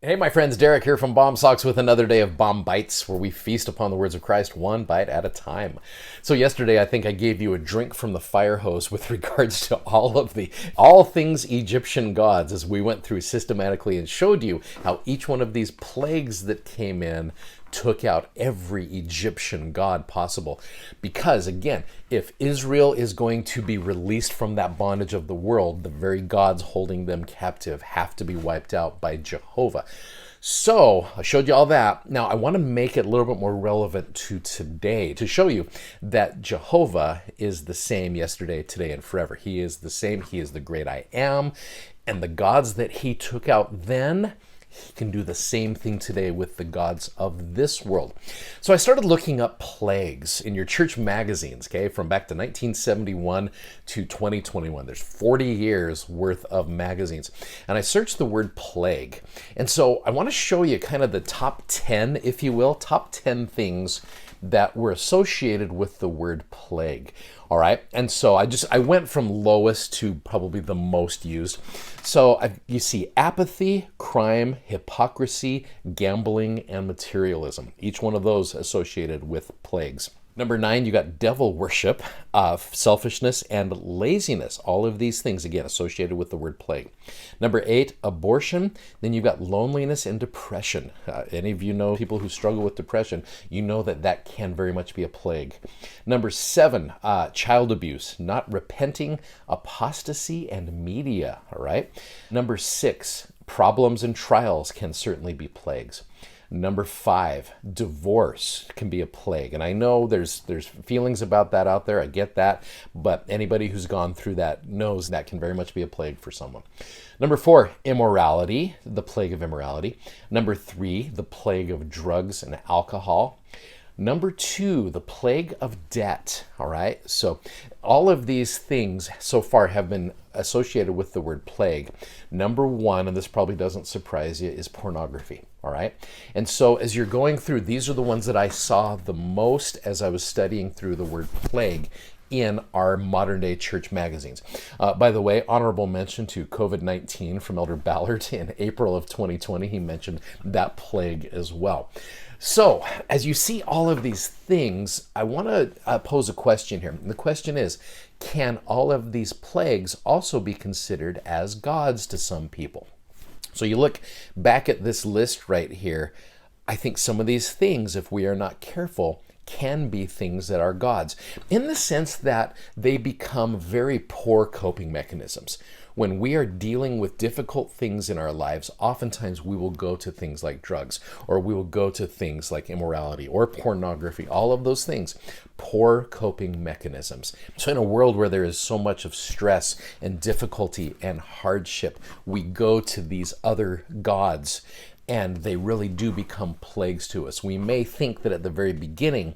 Hey, my friends, Derek here from Bomb Socks with another day of Bomb Bites, where we feast upon the words of Christ one bite at a time. So yesterday, I think I gave you a drink from the fire hose with regards to all things Egyptian gods, as we went through systematically and showed you how each one of these plagues that came in took out every Egyptian god possible. Because again, if Israel is going to be released from that bondage of the world, the very gods holding them captive have to be wiped out by Jehovah. So I showed you all that. Now I want to make it a little bit more relevant to today to show you that Jehovah is the same yesterday, today, and forever. He is the same. He is the great I am. And the gods that he took out then, he can do the same thing today with the gods of this world. So I started looking up plagues in your church magazines, okay, from back to 1971 to 2021. There's 40 years worth of magazines. And I searched the word plague. And so I want to show you kind of the top 10, if you will, top 10 things that were associated with the word plague. All right. And so I went from lowest to probably the most used. So you see apathy, crime, hypocrisy, gambling, and materialism. Each one of those associated with plagues. Number 9, you got devil worship, selfishness, and laziness. All of these things, again, associated with the word plague. Number 8, abortion. Then you've got loneliness and depression. Any of you know people who struggle with depression, you know that that can very much be a plague. Number 7, child abuse, not repenting, apostasy, and media. All right. Number 6, problems and trials can certainly be plagues. Number 5, divorce can be a plague. And I know there's feelings about that out there. I get that. But anybody who's gone through that knows that can very much be a plague for someone. Number 4, immorality, the plague of immorality. Number 3, the plague of drugs and alcohol. Number 2, the plague of debt. All right. So all of these things so far have been associated with the word plague. Number 1, and this probably doesn't surprise you, is pornography. All right. And so as you're going through, these are the ones that I saw the most as I was studying through the word plague in our modern day church magazines. By the way, honorable mention to COVID-19 from Elder Ballard in April of 2020. He mentioned that plague as well. So as you see all of these things, I want to pose a question here. And the question is, can all of these plagues also be considered as gods to some people? So you look back at this list right here, I think some of these things, if we are not careful, can be things that are gods, in the sense that they become very poor coping mechanisms. When we are dealing with difficult things in our lives, oftentimes we will go to things like drugs, or we will go to things like immorality or pornography, all of those things, poor coping mechanisms. So in a world where there is so much of stress and difficulty and hardship, we go to these other gods, and they really do become plagues to us. We may think that at the very beginning,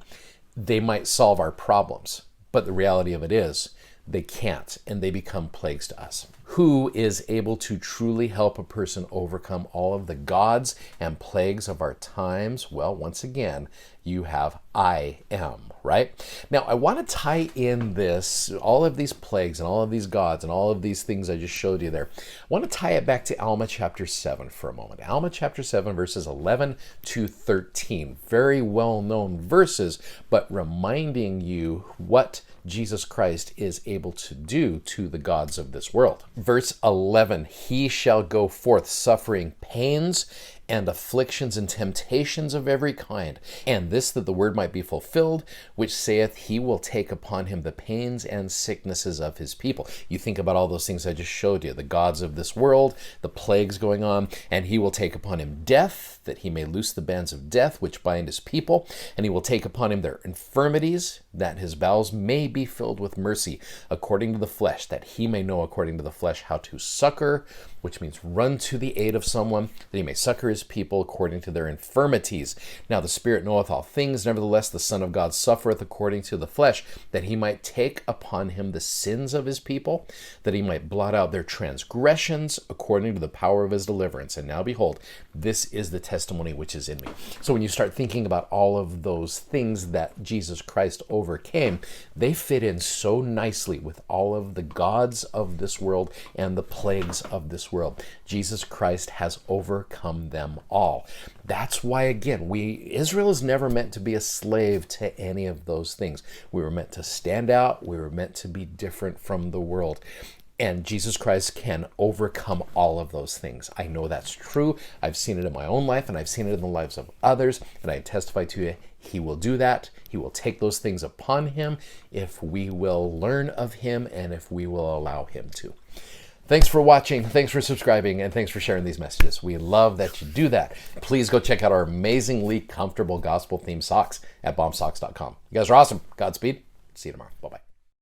they might solve our problems, but the reality of it is they can't, and they become plagues to us. Who is able to truly help a person overcome all of the gods and plagues of our times? Well, once again, you have I am, right? Now, I want to tie in this, all of these plagues and all of these gods and all of these things I just showed you there. I want to tie it back to Alma chapter 7 for a moment. Alma chapter 7, verses 11 to 13. Very well-known verses, but reminding you what Jesus Christ is able to do to the gods of this world. Verse 11, he shall go forth suffering pains and afflictions and temptations of every kind, and this that the word might be fulfilled, which saith, he will take upon him the pains and sicknesses of his people. You think about all those things I just showed you, the gods of this world, the plagues going on, and he will take upon him death, that he may loose the bands of death which bind his people, and he will take upon him their infirmities, that his bowels may be filled with mercy, according to the flesh, that he may know according to the flesh how to succor, which means run to the aid of someone, that he may succor his people according to their infirmities. Now the Spirit knoweth all things, nevertheless the Son of God suffereth according to the flesh, that he might take upon him the sins of his people, that he might blot out their transgressions according to the power of his deliverance. And now behold, This is the testimony which is in me. So when you start thinking about all of those things that Jesus Christ overcame, they fit in so nicely with all of the gods of this world and the plagues of this world. Jesus Christ has overcome them all. That's why, again, Israel is never meant to be a slave to any of those things. We were meant to stand out. We were meant to be different from the world. And Jesus Christ can overcome all of those things. I know that's true. I've seen it in my own life, and I've seen it in the lives of others, and I testify to you, he will do that. He will take those things upon him if we will learn of him and if we will allow him to. Thanks for watching, thanks for subscribing, and thanks for sharing these messages. We love that you do that. Please go check out our amazingly comfortable gospel-themed socks at bombsocks.com. You guys are awesome. Godspeed. See you tomorrow. Bye-bye.